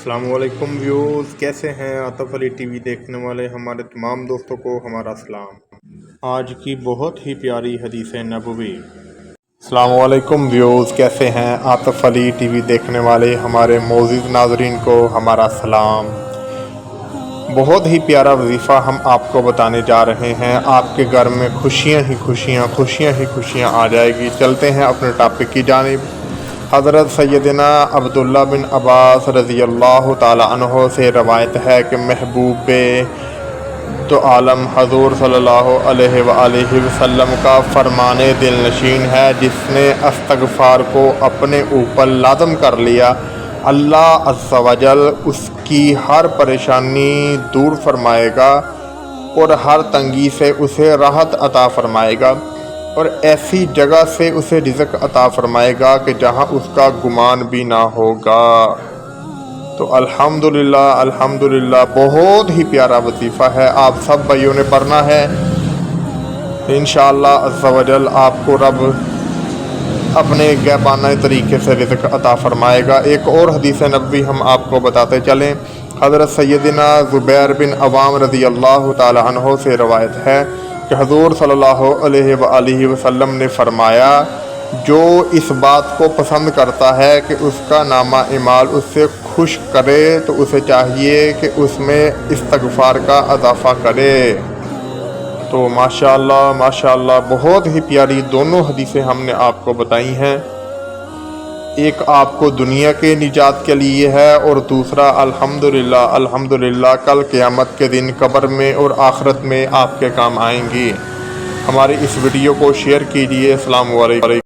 السلام علیکم ویوز، کیسے ہیں آطف علی ٹی وی دیکھنے والے ہمارے تمام دوستوں کو ہمارا سلام۔ آج کی بہت ہی پیاری حدیث نبوی۔ السلام علیکم ویوز، کیسے ہیں آطف علی ٹی وی دیکھنے والے ہمارے معزز ناظرین کو ہمارا سلام۔ بہت ہی پیارا وظیفہ ہم آپ کو بتانے جا رہے ہیں۔ آپ کے گھر میں خوشیاں ہی خوشیاں آ جائے گی۔ چلتے ہیں اپنے ٹاپک کی جانب۔ حضرت سیدنا عبداللہ بن عباس رضی اللہ تعالیٰ عنہ سے روایت ہے کہ محبوب دو عالم حضور صلی اللہ علیہ وآلہ وسلم کا فرمان دل نشین ہے، جس نے استغفار کو اپنے اوپر لازم کر لیا، اللہ عز و جل اس کی ہر پریشانی دور فرمائے گا اور ہر تنگی سے اسے راحت عطا فرمائے گا، اور ایسی جگہ سے اسے رزق عطا فرمائے گا کہ جہاں اس کا گمان بھی نہ ہوگا۔ تو الحمدللہ بہت ہی پیارا وظیفہ ہے، آپ سب بھائیوں نے پڑھنا ہے۔ انشاءاللہ عز و جل آپ کو رب اپنے غیبانہ طریقے سے رزق عطا فرمائے گا۔ ایک اور حدیث نبوی ہم آپ کو بتاتے چلیں۔ حضرت سیدنا زبیر بن عوام رضی اللہ تعالی عنہ سے روایت ہے کہ حضور صلی اللہ علیہ وآلہ وسلم نے فرمایا، جو اس بات کو پسند کرتا ہے کہ اس کا نامہ اعمال اس سے خوش کرے تو اسے چاہیے کہ اس میں استغفار کا اضافہ کرے۔ تو ماشاءاللہ بہت ہی پیاری دونوں حدیثیں ہم نے آپ کو بتائی ہیں۔ ایک آپ کو دنیا کے نجات کے لیے ہے اور دوسرا الحمدللہ کل قیامت کے دن قبر میں اور آخرت میں آپ کے کام آئیں گی۔ ہماری اس ویڈیو کو شیئر کیجیے۔ السلام علیکم۔